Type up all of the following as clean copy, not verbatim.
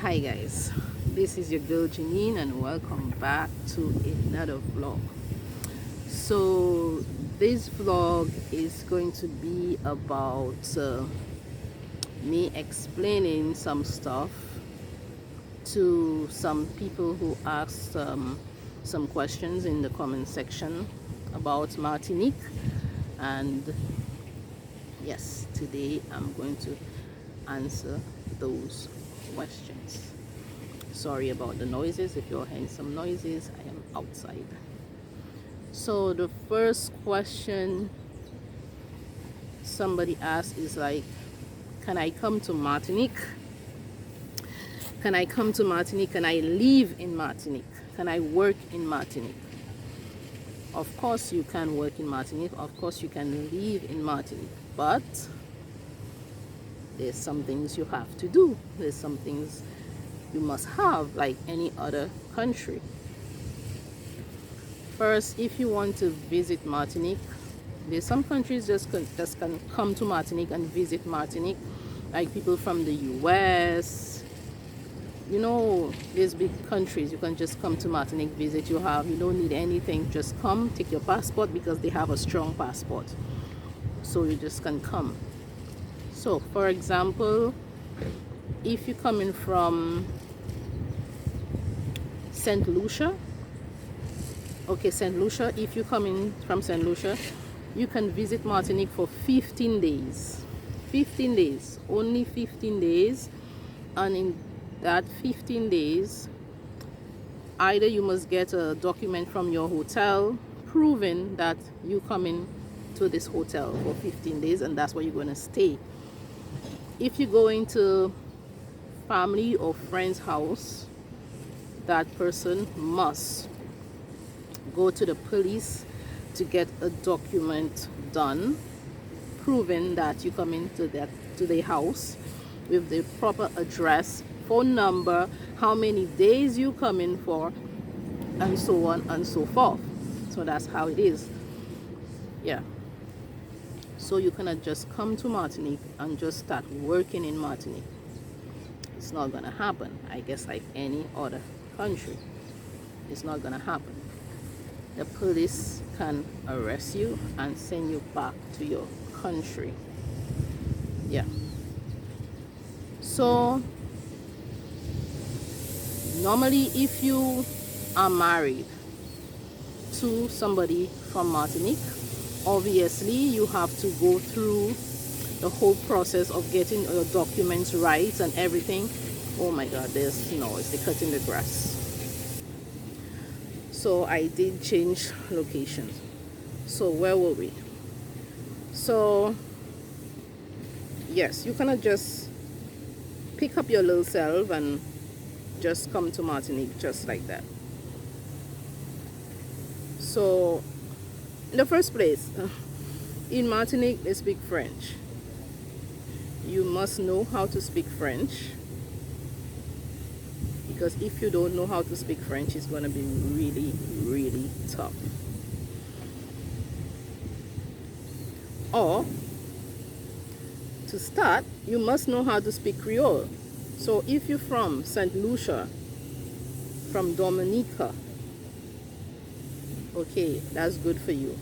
Hi guys, this is your girl Janine and welcome back to another vlog. So this vlog is going to be about me explaining some stuff to some people who asked some questions in the comment section about Martinique. And yes, today I'm going to answer those questions. Sorry about the noises. If you're hearing some noises, I am outside. So the first question somebody asked is like, can I come to Martinique? Can I come to Martinique? Can I live in Martinique? Can I work in Martinique? Of course you can work in Martinique. Of course you can live in Martinique. But there's some things you have to do. There's some things you must have like any other country. First, if you want to visit Martinique, there's some countries just can come to Martinique and visit Martinique, like people from the US. You know, there's big countries you can just come to Martinique, visit. You don't need anything, just come, take your passport, because they have a strong passport, so you just can come. So for example, if you're coming from St. Lucia, okay, St. Lucia, if you're coming from St. Lucia, you can visit Martinique for 15 days. 15 days, only 15 days. And in that 15 days, either you must get a document from your hotel proving that you coming to this hotel for 15 days and that's where you're going to stay. If you go into family or friend's house, that person must go to the police to get a document done proving that you come into their house with the proper address, phone number, how many days you come in for, and so on and so forth. So that's how it is. Yeah, so you cannot just come to Martinique and just start working in Martinique. It's not gonna happen. I guess like any other country, it's not gonna happen. The police can arrest you and send you back to your country. Yeah. So normally if you are married to somebody from Martinique, obviously you have to go through the whole process of getting your documents right and everything. Oh my god, there's noise, they're cutting the grass. So I did change location. So where were we? So yes, you cannot just pick up your little self and just come to Martinique just like that. So in the first place, in Martinique they speak French. You must know how to speak French, because if you don't know how to speak French, it's going to be really, really tough. Or to start, you must know how to speak Creole. So if you're from St. Lucia, from Dominica, okay, that's good for you.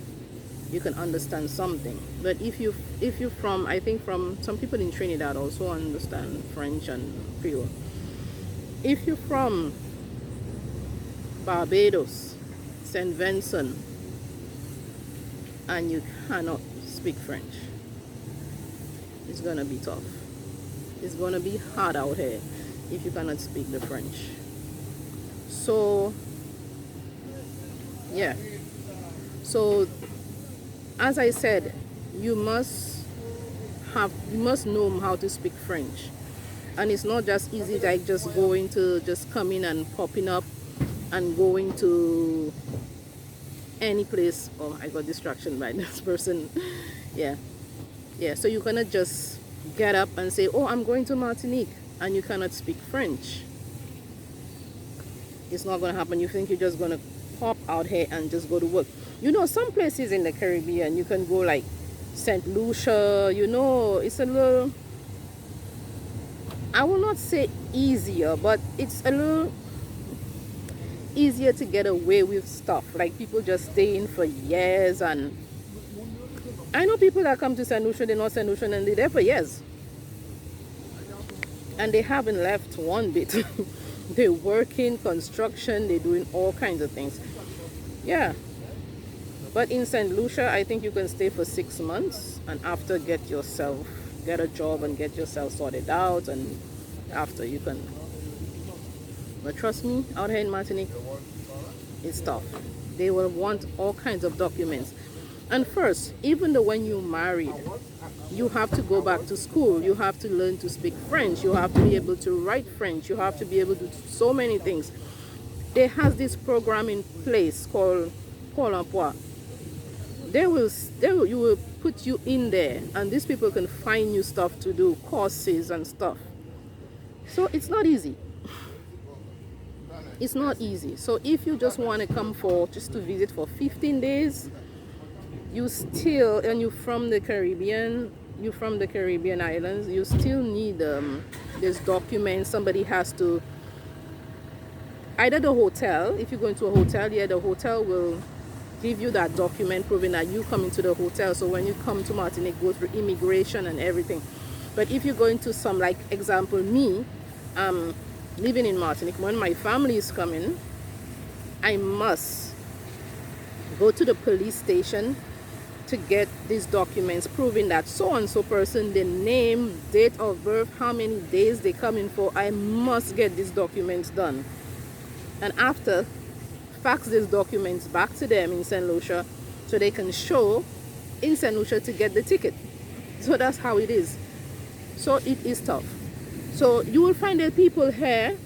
You can understand something. But if you're from, I think from some people in Trinidad also understand French and Creole. If you're from Barbados, St. Vincent, and you cannot speak French, it's gonna be tough. It's gonna be hard out here if you cannot speak the French. So yeah, so as I said, you must know how to speak French. And it's not just easy like just coming and popping up and going to any place. Oh, I got distraction by this person. Yeah, so you cannot just get up and say, oh, I'm going to Martinique, and you cannot speak French. It's not gonna happen. You think you're just gonna pop out here and just go to work. You know, some places in the Caribbean you can go, like St. Lucia, you know, it's a little I will not say easier, but it's a little easier to get away with stuff. Like people just stay in for years, and I know people that come to St. Lucia, they're not St. Lucia, and they're there for years. And they haven't left one bit. They're working, construction, they're doing all kinds of things. Yeah. But in St. Lucia, I think you can stay for 6 months and after get a job and get yourself sorted out, and after you can. But trust me, out here in Martinique, it's tough. They will want all kinds of documents. And first, even though when you're married, you have to go back to school. You have to learn to speak French. You have to be able to write French. You have to be able to do so many things. They has this program in place called Pôle Emploi. You will put you in there, and these people can find you stuff to do, courses and stuff. So it's not easy. It's not easy. So if you just want to come just to visit for 15 days, and you're from the Caribbean islands, you still need this document. Somebody has to, either the hotel, if you go into a hotel, the hotel will give you that document proving that you come into the hotel. So when you come to Martinique, go through immigration and everything. But if you go into some, like example, me, living in Martinique, when my family is coming, I must go to the police station to get these documents proving that so and so person, the name, date of birth, how many days they come in for. I must get these documents done, and after, fax these documents back to them in St. Lucia so they can show in St. Lucia to get the ticket. So that's how it is. So it is tough. So you will find there are people here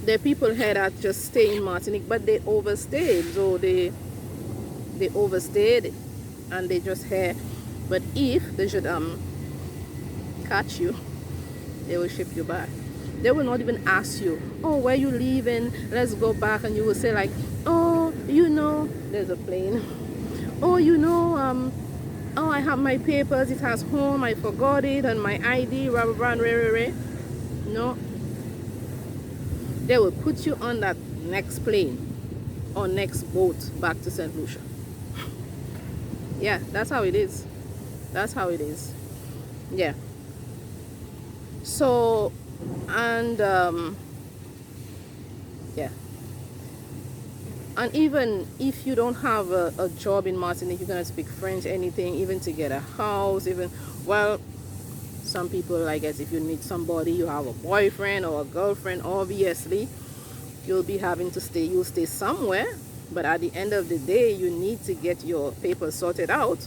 that just stay in Martinique, but they overstayed. So they overstayed and they just here. But if they should catch you, they will ship you back. They will not even ask you, oh, where you leaving? Let's go back. And you will say like, oh, there's a plane. Oh, oh, I have my papers. It has home. I forgot it, and my ID. Rah, rah, rah, rah, rah, rah. No. They will put you on that next plane or next boat back to St. Lucia. Yeah, that's how it is. That's how it is. Yeah. So, and yeah, and even if you don't have a job in Martinique, you're gonna speak French, anything, even to get a house, some people, I guess, if you need somebody, you have a boyfriend or a girlfriend, obviously you'll stay somewhere, but at the end of the day, you need to get your papers sorted out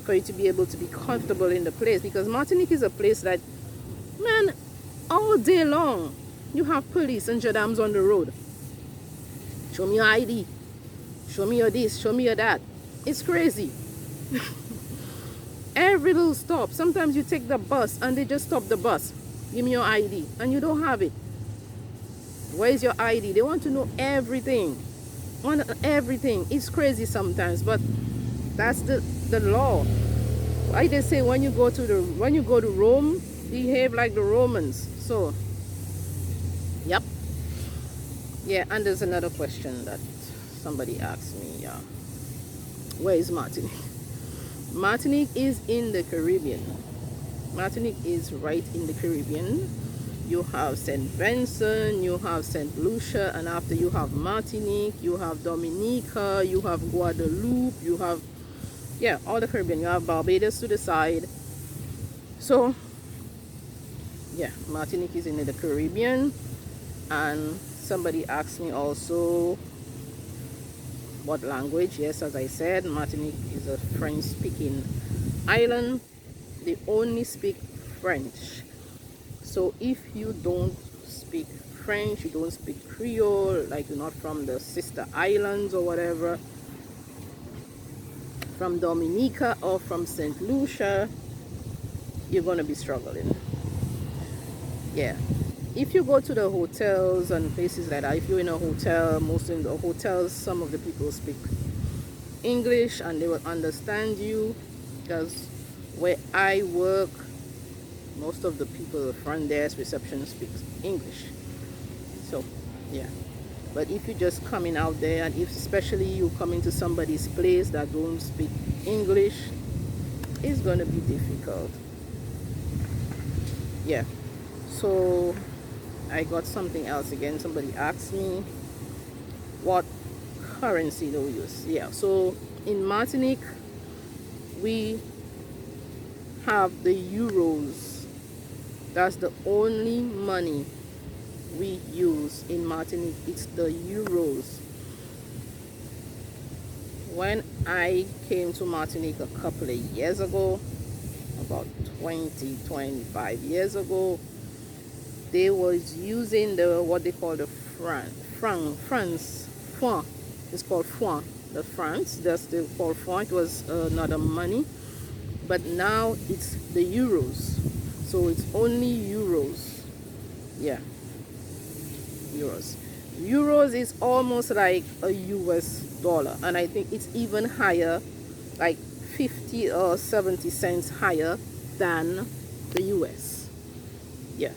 for you to be able to be comfortable in the place, because Martinique is a place that, man, all day long you have police and gendarmes on the road. Show me your ID, show me your this, show me your that. It's crazy. Every little stop. Sometimes you take the bus and they just stop the bus. Give me your ID, and you don't have it. Where is your ID? They want to know everything. Everything. It's crazy sometimes, but that's the law. Why they say when you go to Rome, behave like the Romans. So, yep. Yeah, and there's another question that somebody asked me. Where is Martinique? Martinique is in the Caribbean. Martinique is right in the Caribbean. You have St. Vincent, you have St. Lucia, and after you have Martinique, you have Dominica, you have Guadeloupe, you have, yeah, all the Caribbean. You have Barbados to the side. So, yeah, Martinique is in the Caribbean. And somebody asked me also what language. Yes, as I said, Martinique is a French-speaking island. They only speak French. So if you don't speak French, you don't speak Creole, like you're not from the sister islands or whatever, from Dominica or from St. Lucia, you're going to be struggling. Yeah. If you go to the hotels and places like that, if you're in a hotel, most in the hotels, some of the people speak English and they will understand you, because where I work, Most of the people front desk reception speaks English. So yeah, but if you're just coming out there, and if especially you come into somebody's place that don't speak English, it's gonna be difficult. Yeah. So I got something else again. Somebody asked me what currency do we use. Yeah, so in Martinique we have the euros. That's the only money we use in Martinique. It's the euros. When I came to Martinique a couple of years ago, about 25 years ago, they was using the what they call the francs. It's called franc. The francs, that's the called franc. It was another money, but now it's the euros. So it's only euros. Yeah, euros. Euros is almost like a US dollar, and I think it's even higher, like 50 or 70 cents higher than the US. Yeah.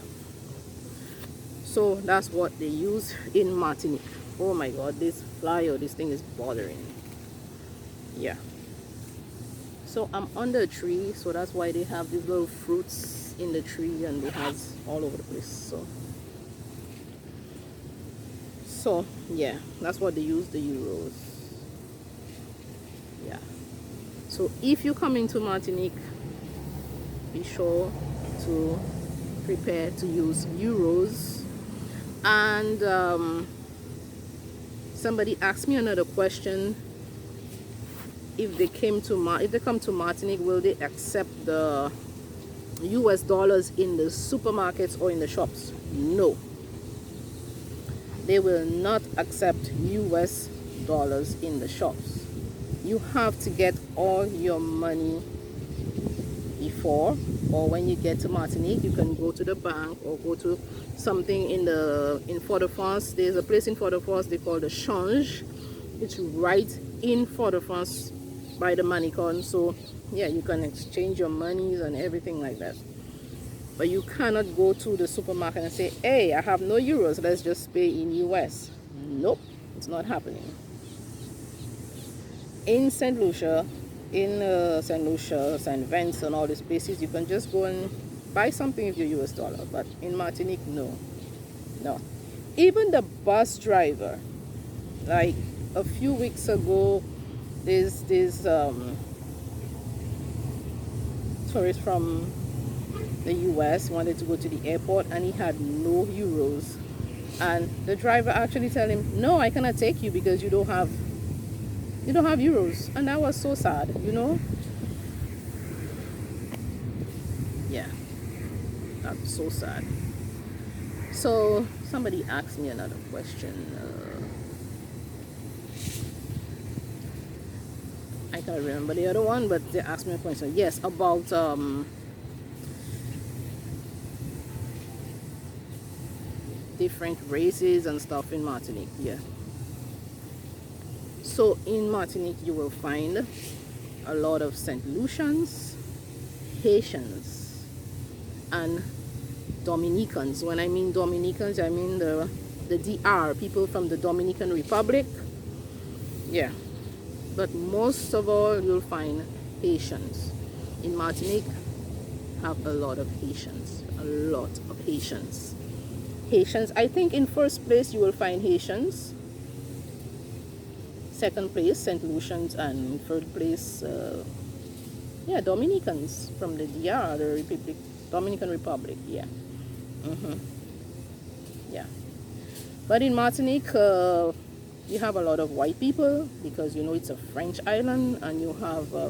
So that's what they use in Martinique. Oh my god, this fly or this thing is bothering me. Yeah. So I'm under a tree, so that's why they have these little fruits in the tree, and they have all over the place. So yeah, that's what they use, the euros. Yeah. So if you come into Martinique, be sure to prepare to use euros. And somebody asked me another question. If they come to Martinique, will they accept the US dollars in the supermarkets or in the shops? No, they will not accept US dollars in the shops. You have to get all your money before, or when you get to Martinique, you can go to the bank or go to something in Fort-de-France. There's a place in Fort-de-France they call the Change. It's right in Fort-de-France by the Manicon. So yeah, you can exchange your monies and everything like that. But you cannot go to the supermarket and say, hey, I have no euros, let's just pay in US. Nope, it's not happening. In St. Lucia, St. Vincent, and all these places, you can just go and buy something with your US dollar. But in Martinique, no. Even the bus driver, like a few weeks ago, there's this tourist from the US wanted to go to the airport, and he had no euros, and the driver actually told him, no, I cannot take you because you don't have euros. And that was so sad, you know. Yeah, that's so sad. So somebody asked me another question. I can't remember the other one, but they asked me a question. Yes, about different races and stuff in Martinique. Yeah. So in Martinique, you will find a lot of St. Lucians, Haitians, and Dominicans. When I mean Dominicans, I mean the DR, people from the Dominican Republic. Yeah. But most of all, you'll find Haitians. In Martinique, have a lot of Haitians. A lot of Haitians. Haitians, I think in first place you will find Haitians. Second place, St. Lucians, and third place, yeah, Dominicans from the DR, the Dominican Republic. Yeah. Yeah. But in Martinique, you have a lot of white people because you know it's a French island, and you have a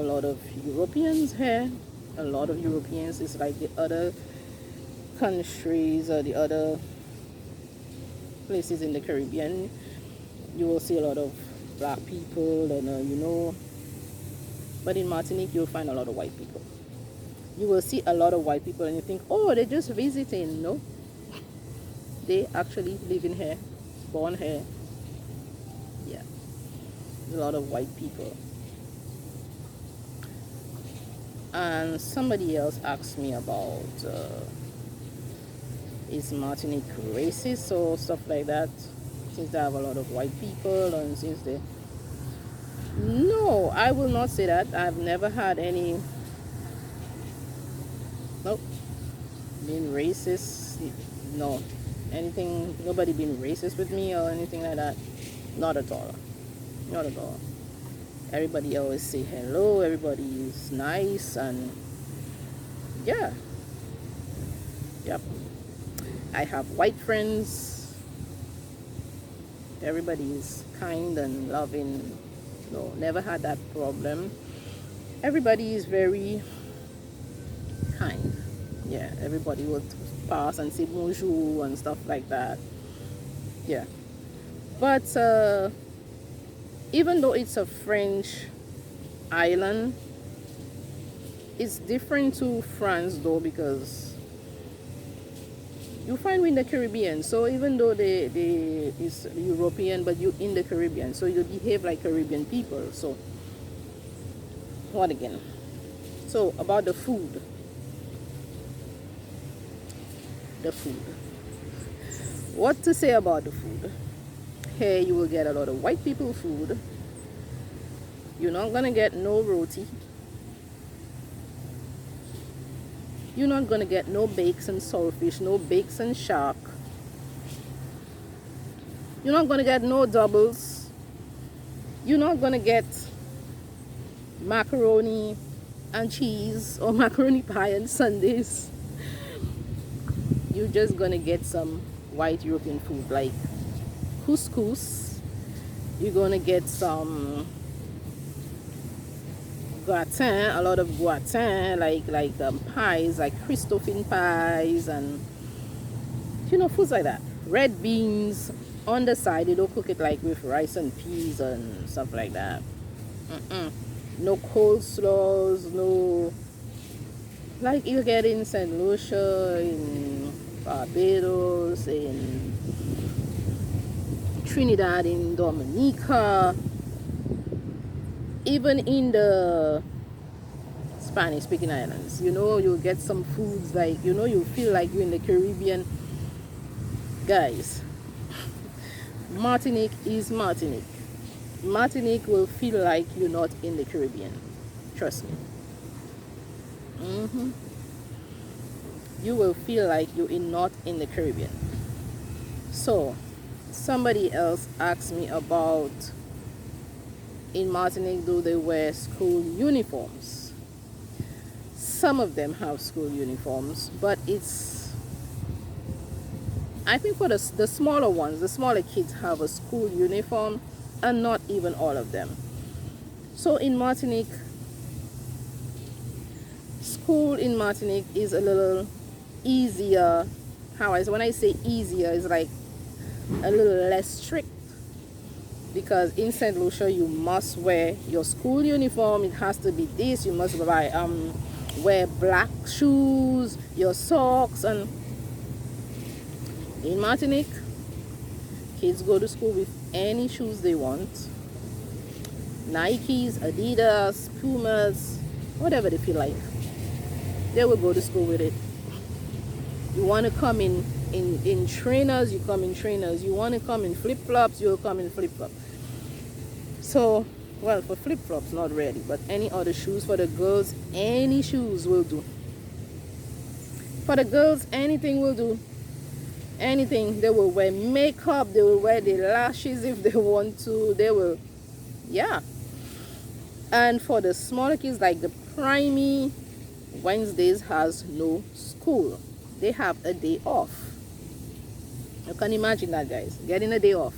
lot of Europeans here. A lot of Europeans. Is like the other countries or the other places in the Caribbean. You will see a lot of black people, and you know. But in Martinique, you'll find a lot of white people. You will see a lot of white people, and you think, oh, they're just visiting. No, they actually live in here, born here. Yeah, there's a lot of white people. And somebody else asked me about is Martinique racist or stuff like that, since they have a lot of white people, and since they... No, I will not say that. I've never had any... Nope. Being racist, no. Anything, nobody being racist with me or anything like that. Not at all. Not at all. Everybody always say hello, everybody is nice, and yeah. Yep. I have white friends. Everybody is kind and loving. No, never had that problem. Everybody is very kind. Yeah, everybody would pass and say bonjour and stuff like that. Yeah. But even though it's a French island, it's different to France though, because you find we in the Caribbean. So even though they is European, but you in the Caribbean, so you behave like Caribbean people. So what again? So about the food. The food. What to say about the food? Here you will get a lot of white people food. You're not gonna get no roti. You're not gonna get no bakes and saltfish, no bakes and shark. You're not gonna get no doubles. You're not gonna get macaroni and cheese or macaroni pie and sundaes. You're just gonna get some white European food like couscous. You're gonna get some gratin, a lot of gratin, like pies, like Christophine pies, and foods like that. Red beans on the side. They don't cook it like with rice and peas and stuff like that. No coleslaws, no, like you get in St. Lucia, in Barbados, in Trinidad, in Dominica, even in the Spanish speaking islands. You'll get some foods like, you feel like you're in the Caribbean. Guys, Martinique is Martinique. Martinique will feel like you're not in the Caribbean. Trust me. You will feel like you're not in the Caribbean. So somebody else asked me about, in Martinique, do they wear school uniforms? Some of them have school uniforms, but I think for the smaller ones, the smaller kids have a school uniform, and not even all of them. So in Martinique, school in Martinique is a little easier. When I say easier, it's like a little less strict, because in St. Lucia you must wear your school uniform. It has to be this. You must wear black shoes, your socks. And in Martinique, kids go to school with any shoes they want. Nikes, Adidas, Pumas, whatever they feel like. They will go to school with it. You want to come in trainers, you come in trainers. You want to come in flip-flops, you'll come in flip-flops. So, well, for flip-flops, not really, but any other shoes. For the girls, any shoes will do. For the girls, anything will do. Anything. They will wear makeup, they will wear their lashes if they want to. They will, yeah. And for the smaller kids, like the primary, Wednesdays has no school. They have a day off. You can imagine that, guys. Getting a day off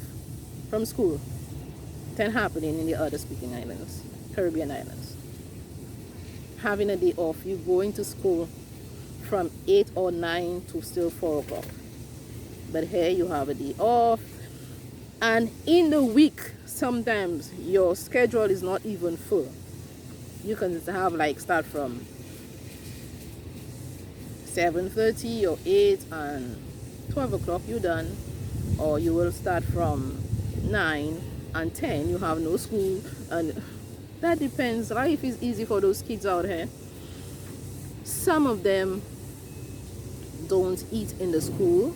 from school. Can happen in the other speaking islands, Caribbean islands. Having a day off, you going to school from 8 or 9 to still 4 o'clock. But here you have a day off. And in the week, sometimes your schedule is not even full. You can have start from 7:30 or 8, and 12 o'clock you're done. Or you will start from 9 and 10, you have no school. And that depends. Life is easy for those kids out here. some of them don't eat in the school,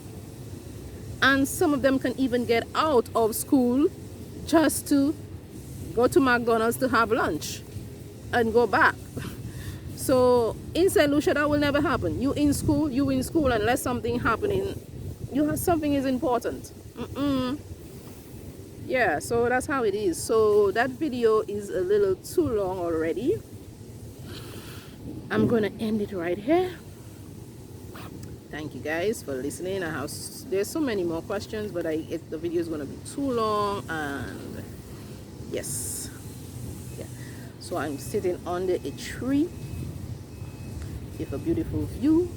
and some of them can even get out of school just to go to McDonald's to have lunch and go back. So in St. Lucia, that will never happen. You in school, unless something happening, something is important. Yeah, so that's how it is. So that video is a little too long already. I'm gonna end it right here. Thank you guys for listening. There's so many more questions, but the video is gonna be too long, and yes, yeah. So I'm sitting under a tree with a beautiful view.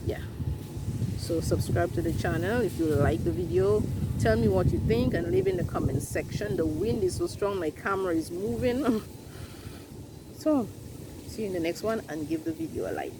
Yeah. So subscribe to the channel if you like the video. Tell me what you think and leave in the comment section. The wind is so strong, my camera is moving. So see you in the next one, and give the video a like.